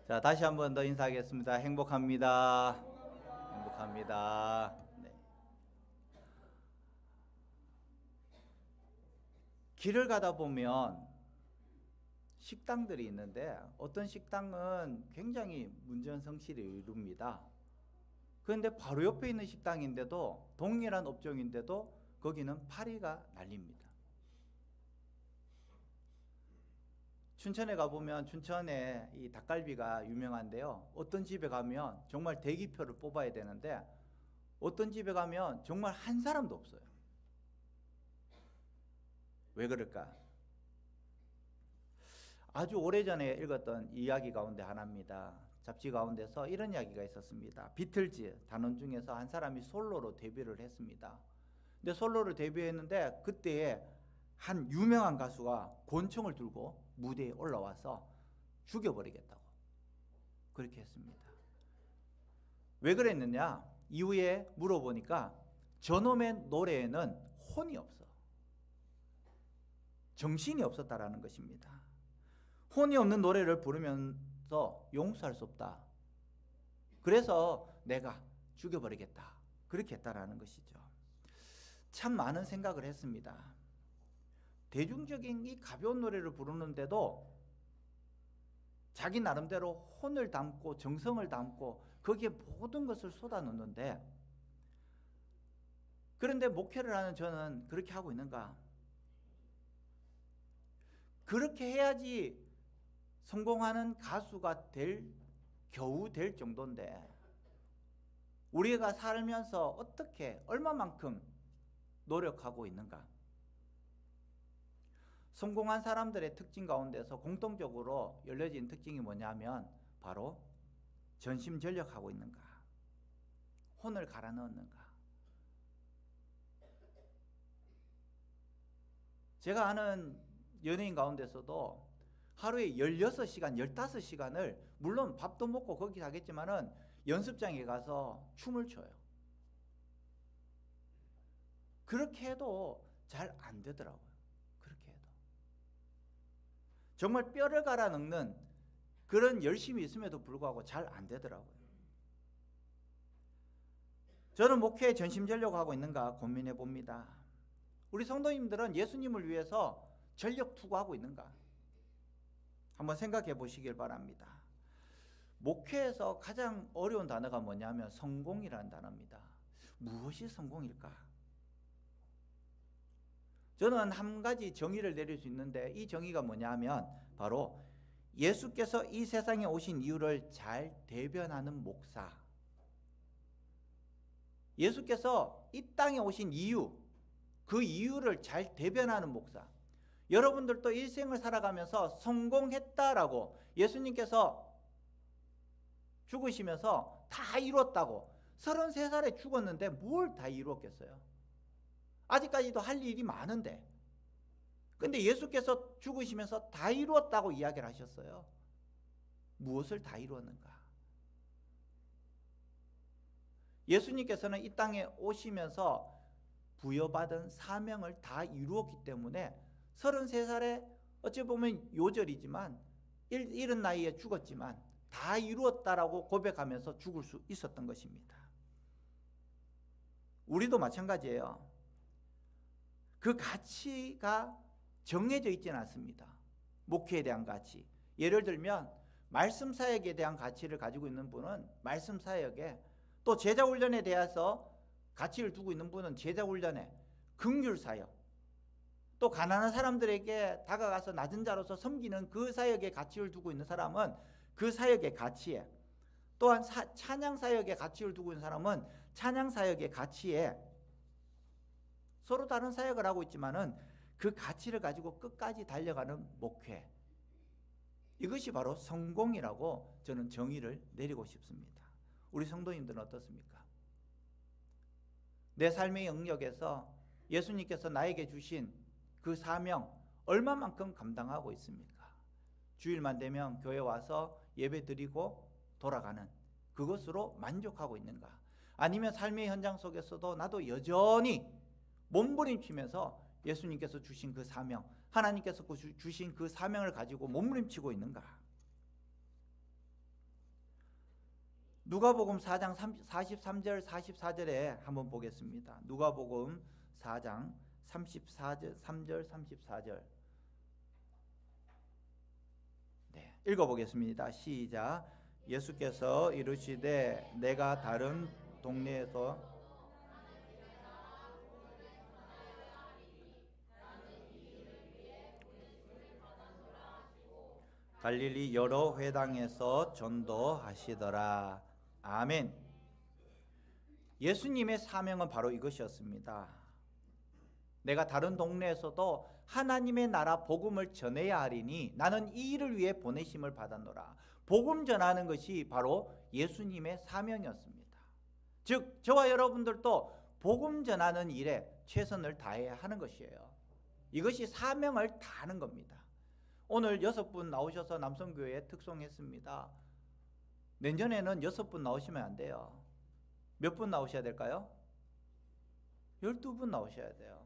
자, 다시 한 번 더 인사하겠습니다. 행복합니다. 행복합니다. 네. 길을 가다 보면 식당들이 있는데 어떤 식당은 굉장히 문전성시를 이룹니다. 그런데 바로 옆에 있는 식당인데도 동일한 업종인데도 거기는 파리가 날립니다. 춘천에 가보면 춘천에 이 닭갈비가 유명한데요. 어떤 집에 가면 정말 대기표를 뽑아야 되는데 어떤 집에 가면 정말 한 사람도 없어요. 왜 그럴까? 아주 오래전에 읽었던 이야기 가운데 하나입니다. 잡지 가운데서 이런 이야기가 있었습니다. 비틀즈 단원 중에서 한 사람이 솔로로 데뷔를 했습니다. 근데 솔로로 데뷔했는데 그때에 한 유명한 가수가 권총을 들고 무대에 올라와서 죽여버리겠다고 그렇게 했습니다. 왜 그랬느냐? 이후에 물어보니까 저놈의 노래에는 혼이 없어. 정신이 없었다라는 것입니다. 혼이 없는 노래를 부르면서 용서할 수 없다. 그래서 내가 죽여버리겠다. 그렇게 했다라는 것이죠. 참 많은 생각을 했습니다. 대중적인 이 가벼운 노래를 부르는데도 자기 나름대로 혼을 담고 정성을 담고 거기에 모든 것을 쏟아넣는데, 그런데 목회를 하는 저는 그렇게 하고 있는가? 그렇게 해야지 성공하는 가수가 겨우 될 정도인데 우리가 살면서 어떻게 얼마만큼 노력하고 있는가? 성공한 사람들의 특징 가운데서 공통적으로 열려진 특징이 뭐냐면 바로 전심전력하고 있는가, 혼을 갈아 넣었는가. 제가 아는 연예인 가운데서도 하루에 16시간, 15시간을 물론 밥도 먹고 거기 가겠지만은 연습장에 가서 춤을 춰요. 그렇게 해도 잘 안 되더라고요. 그렇게 해도. 정말 뼈를 갈아 넣는 그런 열심이 있음에도 불구하고 잘 안 되더라고요. 저는 목회에 전심전력하고 있는가 고민해 봅니다. 우리 성도님들은 예수님을 위해서 전력 투구하고 있는가? 한번 생각해 보시길 바랍니다. 목회에서 가장 어려운 단어가 뭐냐면 성공이라는 단어입니다. 무엇이 성공일까? 저는 한 가지 정의를 내릴 수 있는데 이 정의가 뭐냐면 바로 예수께서 이 세상에 오신 이유를 잘 대변하는 목사. 예수께서 이 땅에 오신 이유, 그 이유를 잘 대변하는 목사. 여러분들도 일생을 살아가면서 성공했다라고, 예수님께서 죽으시면서 다 이뤘다고, 33살에 죽었는데 뭘 다 이뤘겠어요? 아직까지도 할 일이 많은데. 근데 예수께서 죽으시면서 다 이루었다고 이야기를 하셨어요. 무엇을 다 이루었는가? 예수님께서는 이 땅에 오시면서 부여받은 사명을 다 이루었기 때문에 33살에 어찌 보면 요절이지만 이른 나이에 죽었지만 다 이루었다라고 고백하면서 죽을 수 있었던 것입니다. 우리도 마찬가지예요. 그 가치가 정해져 있지는 않습니다. 목회에 대한 가치. 예를 들면 말씀 사역에 대한 가치를 가지고 있는 분은 말씀 사역에, 또 제자 훈련에 대해서 가치를 두고 있는 분은 제자 훈련에, 긍휼 사역, 또 가난한 사람들에게 다가가서 낮은 자로서 섬기는 그 사역에 가치를 두고 있는 사람은 그 사역의 가치에, 또한 찬양 사역에 가치를 두고 있는 사람은 찬양 사역의 가치에, 서로 다른 사역을 하고 있지만은 그 가치를 가지고 끝까지 달려가는 목회. 이것이 바로 성공이라고 저는 정의를 내리고 싶습니다. 우리 성도님들은 어떻습니까? 내 삶의 영역에서 예수님께서 나에게 주신 그 사명 얼마만큼 감당하고 있습니까? 주일만 되면 교회 와서 예배 드리고 돌아가는 그것으로 만족하고 있는가? 아니면 삶의 현장 속에서도 나도 여전히 몸부림치면서 예수님께서 주신 그 사명, 하나님께서 주신 그 사명을 가지고 몸부림치고 있는가? 누가복음 4장 43절 44절에 한번 보겠습니다. 누가복음 4장 3절 34절. 네, 읽어보겠습니다. 시작. 예수께서 이르시되 내가 다른 동네에서 갈릴리 여러 회당에서 전도하시더라. 아멘. 예수님의 사명은 바로 이것이었습니다. 내가 다른 동네에서도 하나님의 나라 복음을 전해야 하리니 나는 이 일을 위해 보내심을 받았노라. 복음 전하는 것이 바로 예수님의 사명이었습니다. 즉 저와 여러분들도 복음 전하는 일에 최선을 다해야 하는 것이에요. 이것이 사명을 다하는 겁니다. 오늘 6분 나오셔서 남성교회에 특송했습니다. 내년에는 6분 나오시면 안 돼요. 몇 분 나오셔야 될까요? 12분 나오셔야 돼요.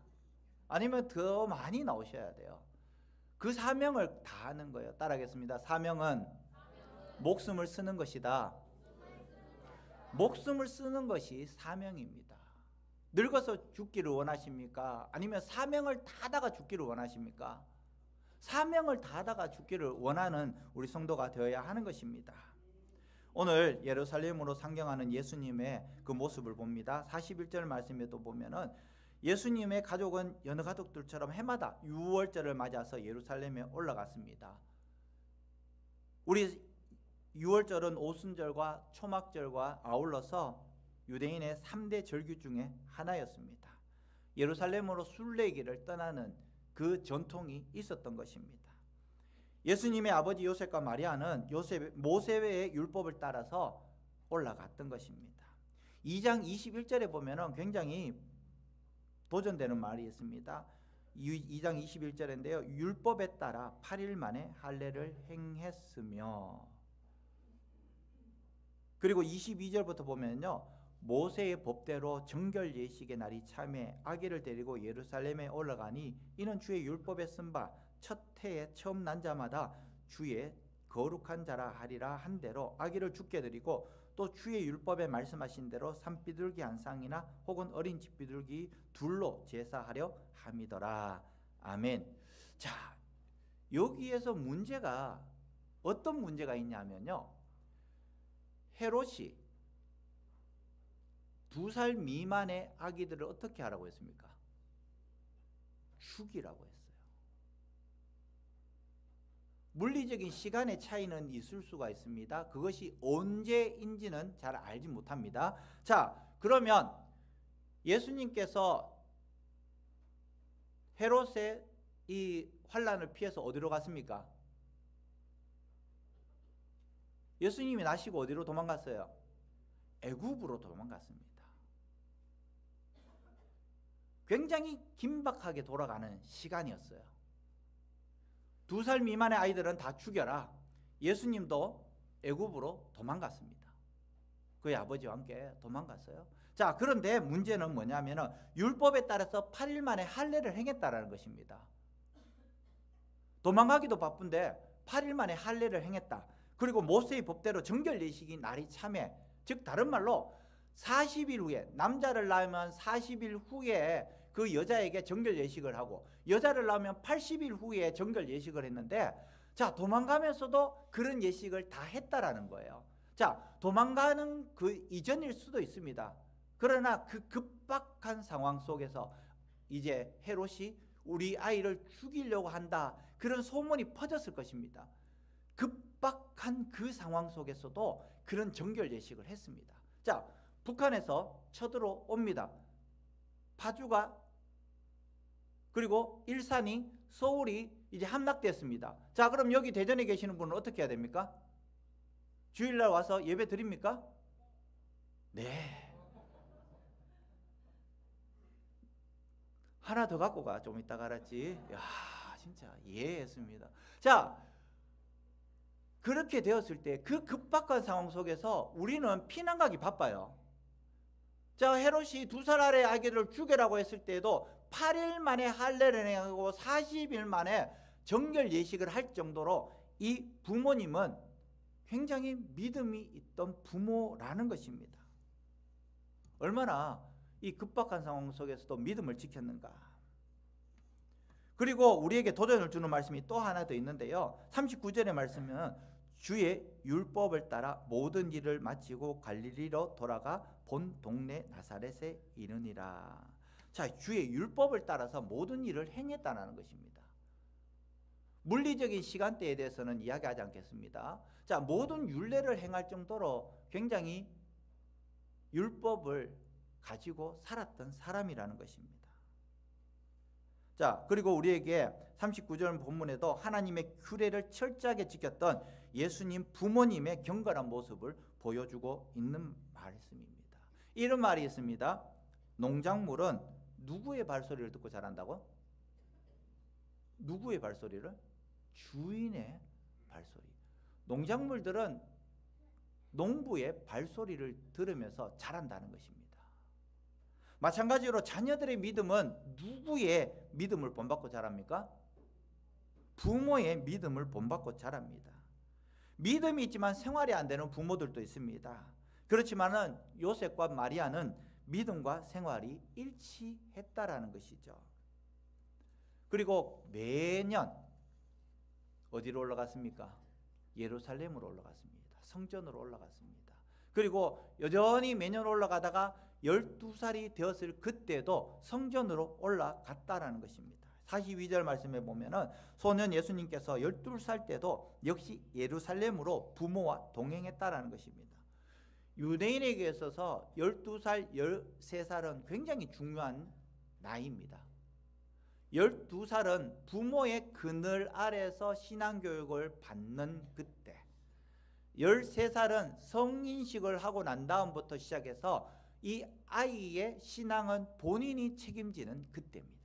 아니면 더 많이 나오셔야 돼요. 그 사명을 다하는 거예요. 따라하겠습니다. 사명은 목숨을 쓰는 것이다. 목숨을 쓰는 것이 사명입니다. 늙어서 죽기를 원하십니까? 아니면 사명을 다하다가 죽기를 원하십니까? 사명을 다하다가 죽기를 원하는 우리 성도가 되어야 하는 것입니다. 오늘 예루살렘으로 상경하는 예수님의 그 모습을 봅니다. 41절 말씀에도 보면은 예수님의 가족은 여느 가족들처럼 해마다 유월절을 맞아서 예루살렘에 올라갔습니다. 우리 유월절은 오순절과 초막절과 아울러서 유대인의 3대 절기 중에 하나였습니다. 예루살렘으로 순례길을 떠나는 그 전통이 있었던 것입니다. 예수님의 아버지 요셉과 마리아는 모세의 율법을 따라서 올라갔던 것입니다. 2장 21절에 보면 굉장히 도전되는 말이 있습니다. 2장 21절인데요. 율법에 따라 8일 만에 할례를 행했으며, 그리고 22절부터 보면요, 모세의 법대로 정결 예식의 날이 참에 아기를 데리고 예루살렘에 올라가니 이는 주의 율법에 쓴 바 첫 해에 처음 난 자마다 주의 거룩한 자라 하리라 한 대로 아기를 죽게 드리고, 또 주의 율법에 말씀하신 대로 산비둘기 한 쌍이나 혹은 어린 집비둘기 둘로 제사하려 함이더라. 아멘. 자, 여기에서 문제가 어떤 문제가 있냐면요, 헤롯이 2살 미만의 아기들을 어떻게 하라고 했습니까? 죽이라고 했어요. 물리적인 시간의 차이는 있을 수가 있습니다. 그것이 언제인지는 잘 알지 못합니다. 자, 그러면 예수님께서 헤롯의 이 환난을 피해서 어디로 갔습니까? 예수님이 나시고 어디로 도망갔어요? 애굽으로 도망갔습니다. 굉장히 긴박하게 돌아가는 시간이었어요. 2살 미만의 아이들은 다 죽여라. 예수님도 애굽으로 도망갔습니다. 그의 아버지와 함께 도망갔어요. 자, 그런데 문제는 뭐냐면 율법에 따라서 8일 만에 할례를 행했다라는 것입니다. 도망가기도 바쁜데 8일 만에 할례를 행했다. 그리고 모세의 법대로 정결 예식이 날이 참에, 즉 다른 말로 40일 후에, 남자를 낳으면 40일 후에 그 여자에게 정결 예식을 하고, 여자를 낳으면 80일 후에 정결 예식을 했는데, 자, 도망가면서도 그런 예식을 다 했다라는 거예요. 자, 도망가는 그 이전일 수도 있습니다. 그러나 그 급박한 상황 속에서 이제 헤롯이 우리 아이를 죽이려고 한다, 그런 소문이 퍼졌을 것입니다. 급박한 그 상황 속에서도 그런 정결 예식을 했습니다. 자, 북한에서 쳐들어옵니다. 파주가, 그리고 일산이, 서울이 이제 함락됐습니다. 자, 그럼 여기 대전에 계시는 분은 어떻게 해야 됩니까? 주일날 와서 예배 드립니까? 네. 하나 더 갖고 가. 좀 이따가 알았지. 야, 진짜 이해했습니다. 자, 그렇게 되었을 때 그 급박한 상황 속에서 우리는 피난 가기 바빠요. 자, 헤롯이 2살 아래 아기를 죽이라고 했을 때에도 8일 만에 할례를 행하고 40일 만에 정결 예식을 할 정도로 이 부모님은 굉장히 믿음이 있던 부모라는 것입니다. 얼마나 이 급박한 상황 속에서도 믿음을 지켰는가. 그리고 우리에게 도전을 주는 말씀이 또 하나 더 있는데요. 39절의 말씀은 주의 율법을 따라 모든 일을 마치고 갈릴리로 돌아가 본 동네 나사렛에 이르니라. 자, 주의 율법을 따라서 모든 일을 행했다는 것입니다. 물리적인 시간대에 대해서는 이야기하지 않겠습니다. 자, 모든 율례를 행할 정도로 굉장히 율법을 가지고 살았던 사람이라는 것입니다. 자, 그리고 우리에게 39절 본문에도 하나님의 규례를 철저하게 지켰던 예수님 부모님의 경건한 모습을 보여주고 있는 말씀입니다. 이런 말이 있습니다. 농작물은 누구의 발소리를 듣고 자란다고? 누구의 발소리를? 주인의 발소리. 농작물들은 농부의 발소리를 들으면서 자란다는 것입니다. 마찬가지로 자녀들의 믿음은 누구의 믿음을 본받고 자랍니까? 부모의 믿음을 본받고 자랍니다. 믿음이 있지만 생활이 안 되는 부모들도 있습니다. 그렇지만은 요셉과 마리아는 믿음과 생활이 일치했다라는 것이죠. 그리고 매년 어디로 올라갔습니까? 예루살렘으로 올라갔습니다. 성전으로 올라갔습니다. 그리고 여전히 매년 올라가다가 12살이 되었을 그때도 성전으로 올라갔다라는 것입니다. 42절 말씀에 보면은 소년 예수님께서 12살 때도 역시 예루살렘으로 부모와 동행했다라는 것입니다. 유대인에게 있어서 12살, 13살은 굉장히 중요한 나이입니다. 12살은 부모의 그늘 아래서 신앙교육을 받는 그때, 13살은 성인식을 하고 난 다음부터 시작해서 이 아이의 신앙은 본인이 책임지는 그때입니다.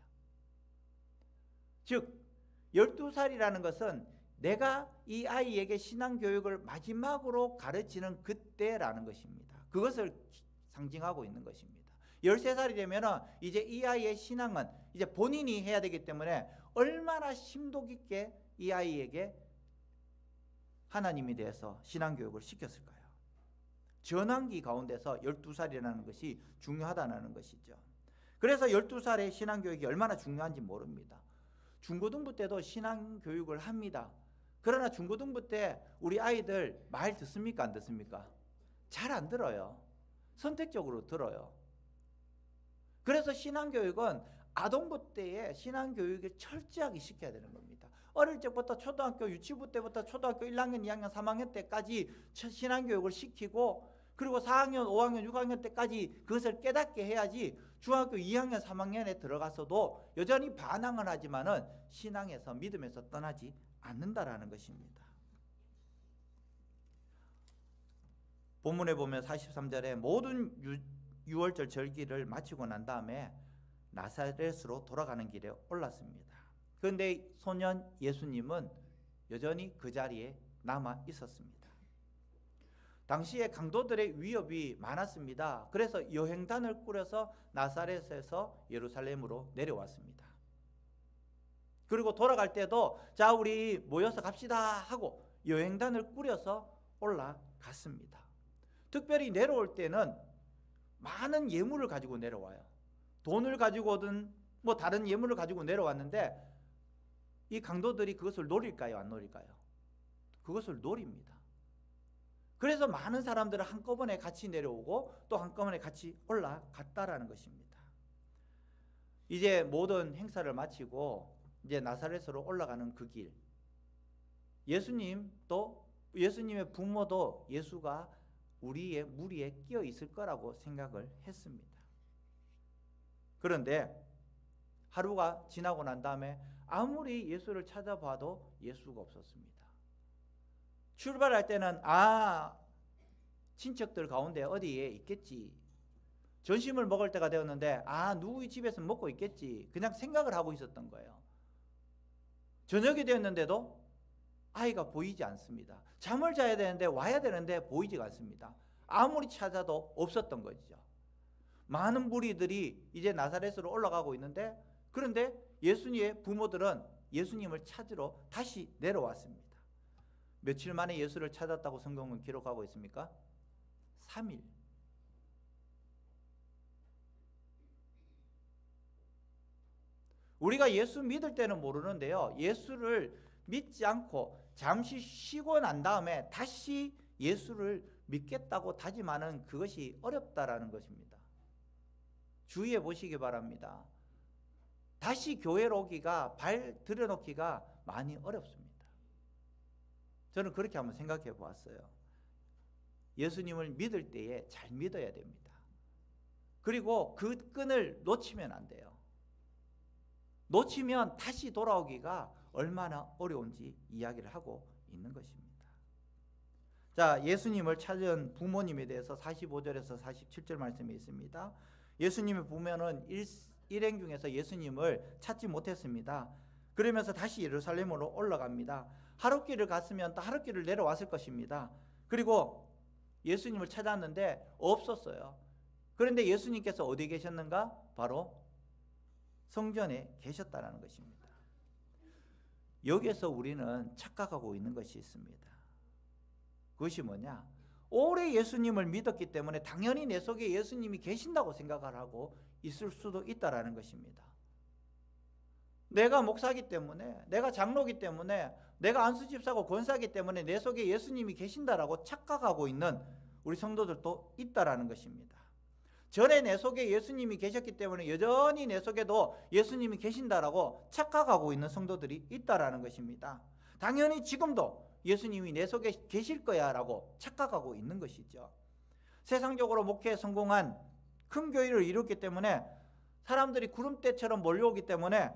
즉 12살이라는 것은 내가 이 아이에게 신앙교육을 마지막으로 가르치는 그때라는 것입니다. 그것을 상징하고 있는 것입니다. 13살이 되면 이제 이 아이의 신앙은 이제 본인이 해야 되기 때문에 얼마나 심도 깊게 이 아이에게 하나님에 대해서 신앙교육을 시켰을까요? 전환기 가운데서 12살이라는 것이 중요하다는 것이죠. 그래서 12살의 신앙교육이 얼마나 중요한지 모릅니다. 중고등부 때도 신앙교육을 합니다. 그러나 중고등부 때 우리 아이들 말 듣습니까? 안 듣습니까? 잘 안 들어요. 선택적으로 들어요. 그래서 신앙교육은 아동부 때에 신앙교육을 철저하게 시켜야 되는 겁니다. 어릴 적부터 초등학교 유치부 때부터 초등학교 1학년, 2학년, 3학년 때까지 신앙교육을 시키고 그리고 4학년, 5학년, 6학년 때까지 그것을 깨닫게 해야지 중학교 2학년, 3학년에 들어가서도 여전히 반항을 하지만은 신앙에서 믿음에서 떠나지 않는다라는 것입니다. 본문에 보면 43절에 모든 유월절 절기를 마치고 난 다음에 나사렛으로 돌아가는 길에 올랐습니다. 그런데 소년 예수님은 여전히 그 자리에 남아 있었습니다. 당시에 강도들의 위협이 많았습니다. 그래서 여행단을 꾸려서 나사렛에서 예루살렘으로 내려왔습니다. 그리고 돌아갈 때도 자 우리 모여서 갑시다 하고 여행단을 꾸려서 올라갔습니다. 특별히 내려올 때는 많은 예물을 가지고 내려와요. 돈을 가지고 오든 뭐 다른 예물을 가지고 내려왔는데 이 강도들이 그것을 노릴까요? 안 노릴까요? 그것을 노립니다. 그래서 많은 사람들은 한꺼번에 같이 내려오고 또 한꺼번에 같이 올라갔다라는 것입니다. 이제 모든 행사를 마치고 이제 나사렛으로 올라가는 그 길, 예수님의 부모도 예수가 우리의 무리에 끼어 있을 거라고 생각을 했습니다. 그런데 하루가 지나고 난 다음에 아무리 예수를 찾아봐도 예수가 없었습니다. 출발할 때는 친척들 가운데 어디에 있겠지. 점심을 먹을 때가 되었는데 누구의 집에서 먹고 있겠지. 그냥 생각을 하고 있었던 거예요. 저녁이 되었는데도 아이가 보이지 않습니다. 잠을 자야 되는데 와야 되는데 보이지가 않습니다. 아무리 찾아도 없었던 거죠. 많은 무리들이 이제 나사렛으로 올라가고 있는데 그런데 예수님의 부모들은 예수님을 찾으러 다시 내려왔습니다. 며칠 만에 예수를 찾았다고 성경은 기록하고 있습니까? 3일. 우리가 예수 믿을 때는 모르는데요, 예수를 믿지 않고 잠시 쉬고 난 다음에 다시 예수를 믿겠다고 다짐하는 그것이 어렵다라는 것입니다. 주의해 보시기 바랍니다. 다시 교회로 오기가, 발 들여놓기가 많이 어렵습니다. 저는 그렇게 한번 생각해 보았어요. 예수님을 믿을 때에 잘 믿어야 됩니다. 그리고 그 끈을 놓치면 안 돼요. 놓치면 다시 돌아오기가 얼마나 어려운지 이야기를 하고 있는 것입니다. 자, 예수님을 찾은 부모님에 대해서 45절에서 47절 말씀이 있습니다. 예수님의 부모는 일행 중에서 예수님을 찾지 못했습니다. 그러면서 다시 예루살렘으로 올라갑니다. 하룻길을 갔으면 또 하룻길을 내려왔을 것입니다. 그리고 예수님을 찾았는데 없었어요. 그런데 예수님께서 어디에 계셨는가? 바로 성전에 계셨다는 것입니다. 여기에서 우리는 착각하고 있는 것이 있습니다. 그것이 뭐냐? 오래 예수님을 믿었기 때문에 당연히 내 속에 예수님이 계신다고 생각을 하고 있을 수도 있다는 것입니다. 내가 목사기 때문에, 내가 장로기 때문에, 내가 안수집사고 권사기 때문에 내 속에 예수님이 계신다라고 착각하고 있는 우리 성도들도 있다는 것입니다. 전에 내 속에 예수님이 계셨기 때문에 여전히 내 속에도 예수님이 계신다라고 착각하고 있는 성도들이 있다는 것입니다. 당연히 지금도 예수님이 내 속에 계실 거야 라고 착각하고 있는 것이죠. 세상적으로 목회에 성공한 큰 교회를 이뤘기 때문에 사람들이 구름대처럼 몰려오기 때문에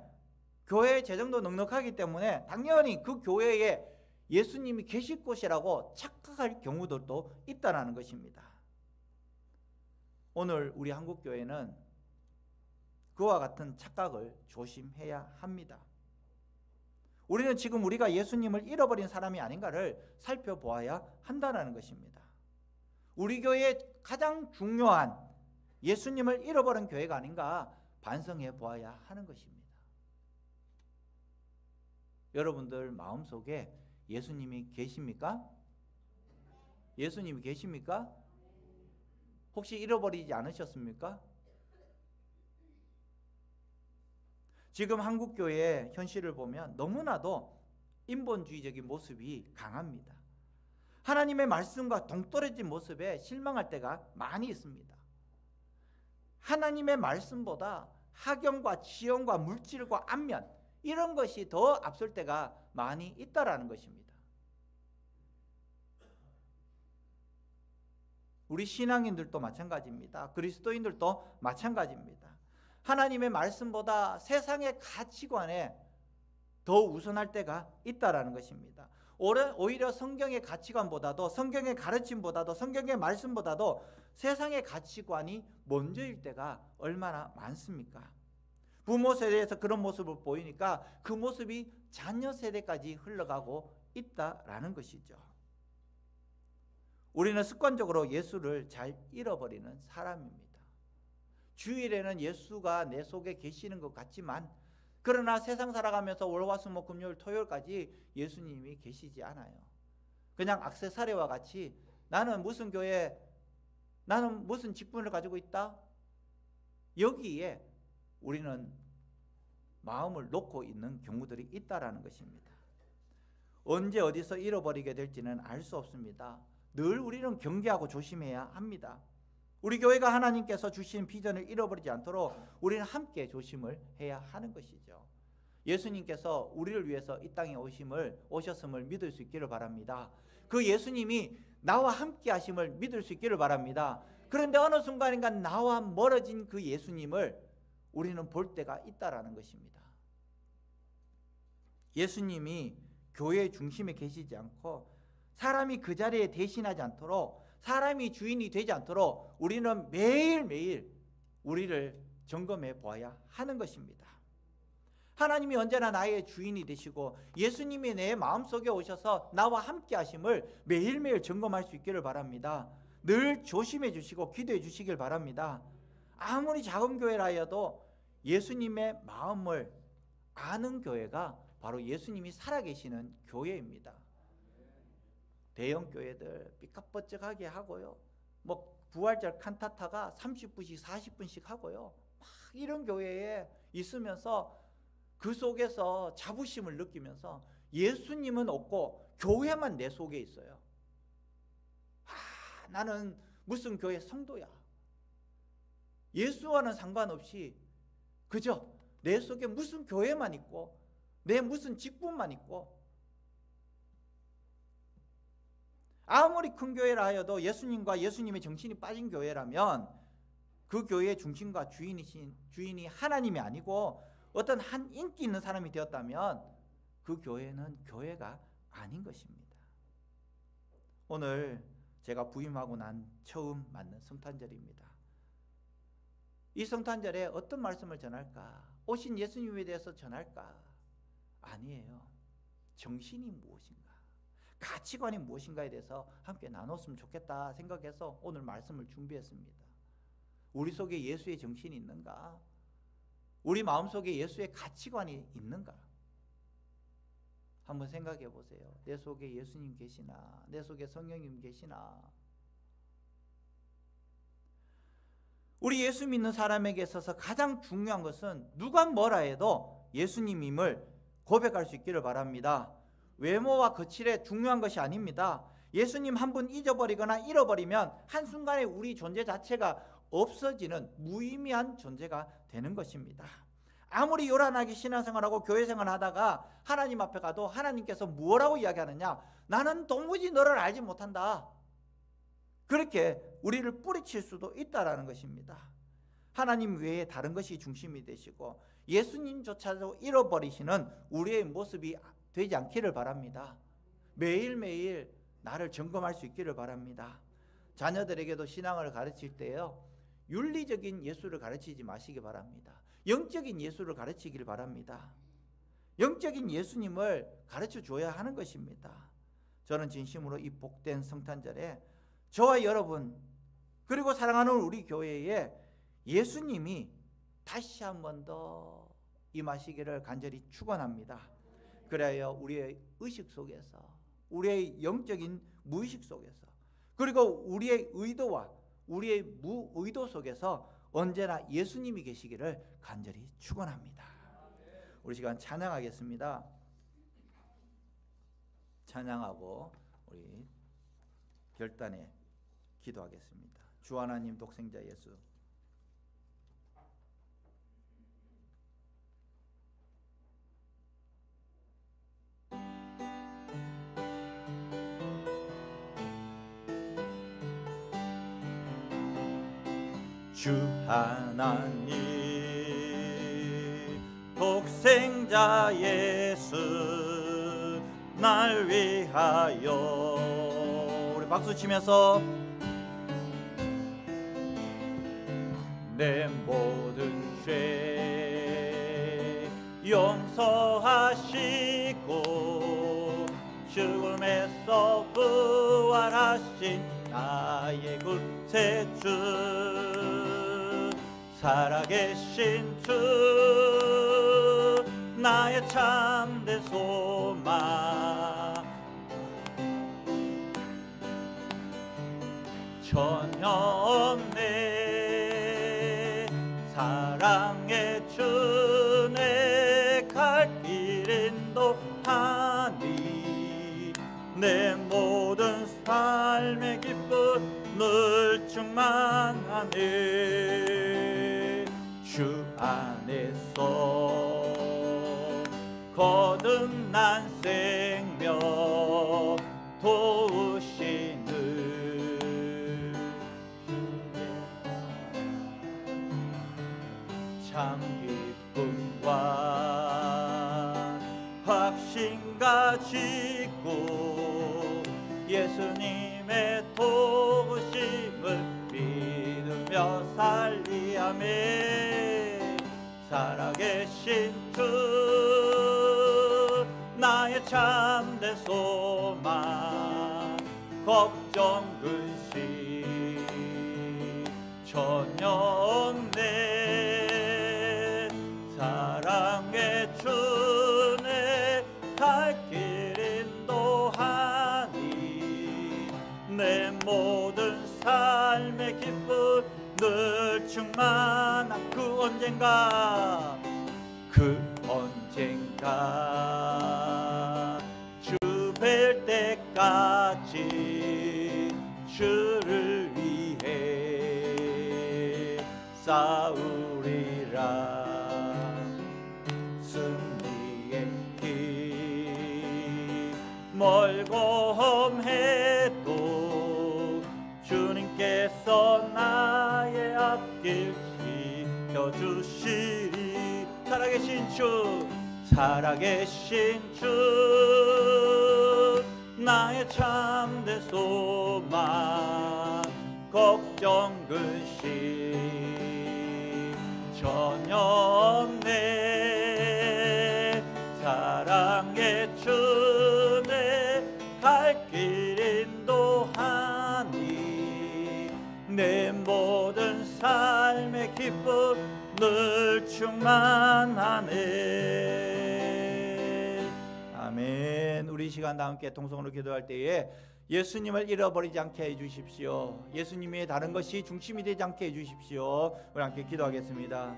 교회의 재정도 넉넉하기 때문에 당연히 그 교회에 예수님이 계실 곳이라고 착각할 경우들도 있다는 것입니다. 오늘 우리 한국교회는 그와 같은 착각을 조심해야 합니다. 우리는 지금 우리가 예수님을 잃어버린 사람이 아닌가를 살펴보아야 한다는 것입니다. 우리 교회의 가장 중요한 예수님을 잃어버린 교회가 아닌가 반성해 보아야 하는 것입니다. 여러분들 마음속에 예수님이 계십니까? 예수님이 계십니까? 혹시 잃어버리지 않으셨습니까? 지금 한국교회의 현실을 보면 너무나도 인본주의적인 모습이 강합니다. 하나님의 말씀과 동떨어진 모습에 실망할 때가 많이 있습니다. 하나님의 말씀보다 학연과 지연과 물질과 안면 이런 것이 더 앞설 때가 많이 있다라는 것입니다. 우리 신앙인들도 마찬가지입니다. 그리스도인들도 마찬가지입니다. 하나님의 말씀보다 세상의 가치관에 더 우선할 때가 있다라는 것입니다. 오히려 성경의 가치관보다도, 성경의 가르침보다도, 성경의 말씀보다도 세상의 가치관이 먼저일 때가 얼마나 많습니까? 부모 세대에서 그런 모습을 보이니까 그 모습이 자녀 세대까지 흘러가고 있다라는 것이죠. 우리는 습관적으로 예수를 잘 잃어버리는 사람입니다. 주일에는 예수가 내 속에 계시는 것 같지만 그러나 세상 살아가면서 월화수목 금요일 토요일까지 예수님이 계시지 않아요. 그냥 액세서리와 같이 나는 무슨 교회, 나는 무슨 직분을 가지고 있다, 여기에 우리는 마음을 놓고 있는 경우들이 있다라는 것입니다. 언제 어디서 잃어버리게 될지는 알 수 없습니다. 늘 우리는 경계하고 조심해야 합니다. 우리 교회가 하나님께서 주신 비전을 잃어버리지 않도록 우리는 함께 조심을 해야 하는 것이죠. 예수님께서 우리를 위해서 이 땅에 오셨음을 믿을 수 있기를 바랍니다. 그 예수님이 나와 함께 하심을 믿을 수 있기를 바랍니다. 그런데 어느 순간인가 나와 멀어진 그 예수님을 우리는 볼 때가 있다라는 것입니다. 예수님이 교회의 중심에 계시지 않고 사람이 그 자리에 대신하지 않도록, 사람이 주인이 되지 않도록 우리는 매일매일 우리를 점검해 보아야 하는 것입니다. 하나님이 언제나 나의 주인이 되시고 예수님이 내 마음속에 오셔서 나와 함께 하심을 매일매일 점검할 수 있기를 바랍니다. 늘 조심해 주시고 기도해 주시길 바랍니다. 아무리 작은 교회라 해도 예수님의 마음을 아는 교회가 바로 예수님이 살아계시는 교회입니다. 대형 교회들 삐까뻔쩍하게 하고요. 뭐 부활절 칸타타가 30분씩 40분씩 하고요. 막 이런 교회에 있으면서 그 속에서 자부심을 느끼면서 예수님은 없고 교회만 내 속에 있어요. 나는 무슨 교회 성도야. 예수와는 상관없이 그저 내 속에 무슨 교회만 있고 내 무슨 직분만 있고, 아무리 큰 교회라 하여도 예수님과 예수님의 정신이 빠진 교회라면 그 교회의 중심과 주인이 하나님이 아니고 어떤 한 인기 있는 사람이 되었다면 그 교회는 교회가 아닌 것입니다. 오늘 제가 부임하고 난 처음 맞는 성탄절입니다. 이 성탄절에 어떤 말씀을 전할까? 오신 예수님에 대해서 전할까? 아니에요. 정신이 무엇인가? 가치관이 무엇인가에 대해서 함께 나눴으면 좋겠다 생각해서 오늘 말씀을 준비했습니다. 우리 속에 예수의 정신이 있는가? 우리 마음속에 예수의 가치관이 있는가? 한번 생각해 보세요. 내 속에 예수님 계시나? 내 속에 성령님 계시나? 우리 예수 믿는 사람에게 있어서 가장 중요한 것은 누가 뭐라 해도 예수님임을 고백할 수 있기를 바랍니다. 외모와 거칠에 중요한 것이 아닙니다. 예수님 한 분 잊어버리거나 잃어버리면 한순간에 우리 존재 자체가 없어지는 무의미한 존재가 되는 것입니다. 아무리 요란하게 신앙생활하고 교회생활을 하다가 하나님 앞에 가도 하나님께서 뭐라고 이야기하느냐? 나는 도무지 너를 알지 못한다. 그렇게 우리를 뿌리칠 수도 있다라는 것입니다. 하나님 외에 다른 것이 중심이 되시고 예수님조차도 잃어버리시는 우리의 모습이 되지 않기를 바랍니다. 매일매일 나를 점검할 수 있기를 바랍니다. 자녀들에게도 신앙을 가르칠 때요, 윤리적인 예수를 가르치지 마시기 바랍니다. 영적인 예수를 가르치기를 바랍니다. 영적인 예수님을 가르쳐 줘야 하는 것입니다. 저는 진심으로 이 복된 성탄절에 저와 여러분 그리고 사랑하는 우리 교회에 예수님이 다시 한 번 더 임하시기를 간절히 축원합니다. 그래야 우리의 의식 속에서, 우리의 영적인 무의식 속에서, 그리고 우리의 의도와 우리의 무의도 속에서 언제나 예수님이 계시기를 간절히 축원합니다. 우리 시간 찬양하겠습니다. 찬양하고 우리 결단에 기도하겠습니다. 주 하나님 독생자 예수, 주 하나님 독생자 예수 날 위하여, 우리 박수 치면서 내 모든 죄 용서하시고 죽음에서 부활하신 나의 구세주, 살아계신 주 나의 참된 소망, 전혀 없네 사랑의 주 내 갈 길 인도하니, 내 모든 삶의 기쁨 늘 충만하네. 주 안에서 거듭난 생명 도우시는 참 기쁨과 확신 가지고 예수님의 도우심을 믿으며 살리아멘. 살아계신 주 나의 참된 소망, 걱정 근심 전혀 없네. 사랑의 주 내 갈 길 인도하니, 내 모든 삶의 기쁨 늘 충만한 그 언젠가 주 뵐 때까지 주를 위해 싸우리라. 승리의 길 멀고 험해도 주님께서 나의 앞길 지켜주시리. 살아계신 주 나의 참된 소망 걱정 근심 전혀 없네. 사랑의 주 내 갈 길 인도하니 내 모든 삶의 기쁨 늘 충만하네. 아멘. 우리 시간 다 함께 통성으로 기도할 때에 예수님을 잃어버리지 않게 해주십시오. 예수님이 다른 것이 중심이 되지 않게 해주십시오. 우리 함께 기도하겠습니다.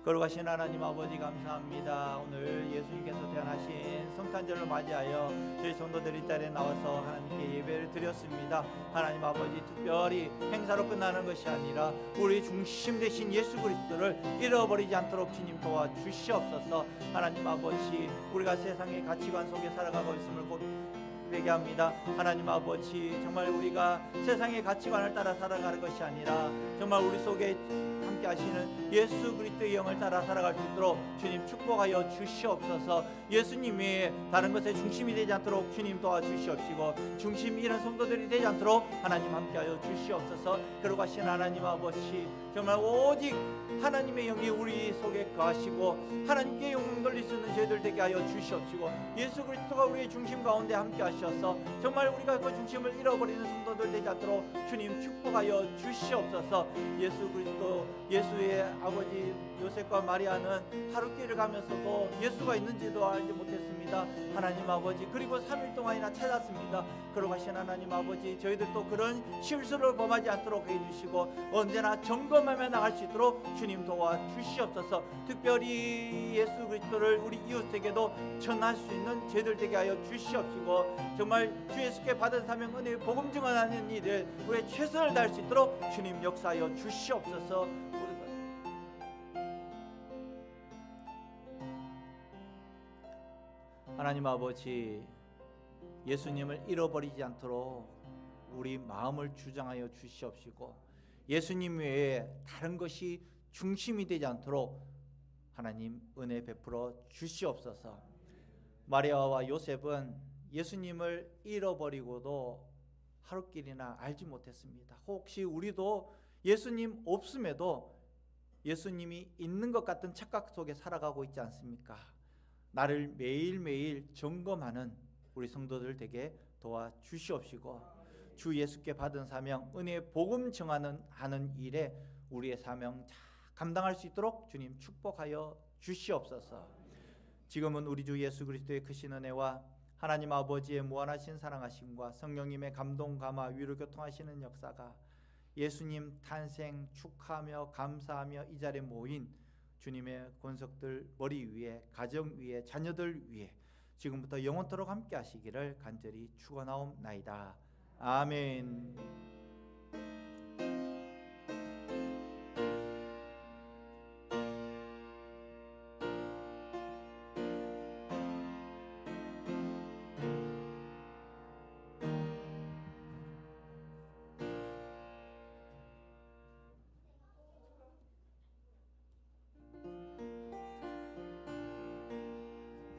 거룩하신 하나님 아버지 감사합니다. 오늘 예수님께서 태어나신 성탄절을 맞이하여 저희 성도들이 이 자리에 나와서 하나님께 예배를 드렸습니다. 하나님 아버지 특별히 행사로 끝나는 것이 아니라 우리 중심 되신 예수 그리스도를 잃어버리지 않도록 주님 도와주시옵소서. 하나님 아버지 우리가 세상의 가치관 속에 살아가고 있음을 고백하게 합니다. 하나님 아버지 정말 우리가 세상의 가치관을 따라 살아가는 것이 아니라 정말 우리 속에 함께 하시는 예수 그리스도의 영을 따라 살아갈 수 있도록 주님 축복하여 주시옵소서. 예수님이 다른 것의 중심이 되지 않도록 주님 도와주시옵시고 중심 잃은 성도들이 되지 않도록 하나님 함께하여 주시옵소서. 거룩하신 하나님 아버지 정말 오직 하나님의 영이 우리 속에 거하시고 하나님께 영광 돌릴 수 있는 저희들 되게 하여 주시옵시고 예수 그리스도가 우리의 중심 가운데 함께 하셔서 정말 우리가 그 중심을 잃어버리는 성도들 되지 않도록 주님 축복하여 주시옵소서. 예수 그리스도 예수의 아버지 요셉과 마리아는 하룻길을 가면서도 예수가 있는지도 알지 못했습니다. 하나님 아버지 그리고 3일 동안이나 찾았습니다. 거룩하신 하나님 아버지 저희들도 그런 실수를 범하지 않도록 해주시고 언제나 점검하며 나갈 수 있도록 주님 도와주시옵소서. 특별히 예수 그리스도를 우리 이웃에게도 전할 수 있는 저희들 되게 하여 주시옵시고 정말 주 예수께 받은 사명 은혜의 복음 증언하는 일에 우리의 최선을 다할 수 있도록 주님 역사하여 주시옵소서. 하나님 아버지 예수님을 잃어버리지 않도록 우리 마음을 주장하여 주시옵시고 예수님 외에 다른 것이 중심이 되지 않도록 하나님 은혜 베풀어 주시옵소서. 마리아와 요셉은 예수님을 잃어버리고도 하루길이나 알지 못했습니다. 혹시 우리도 예수님 없음에도 예수님이 있는 것 같은 착각 속에 살아가고 있지 않습니까? 나를 매일매일 점검하는 우리 성도들 되게 도와주시옵시고 주 예수께 받은 사명 은혜의 복음 전하는 일에 우리의 사명 잘 감당할 수 있도록 주님 축복하여 주시옵소서. 지금은 우리 주 예수 그리스도의 크신 은혜와 하나님 아버지의 무한하신 사랑하심과 성령님의 감동 감화 위로 교통하시는 역사가 예수님 탄생 축하하며 감사하며 이 자리에 모인 주님의 권속들 머리 위에 가정 위에 자녀들 위에 지금부터 영원토록 함께 하시기를 간절히 축원하옵나이다. 아멘.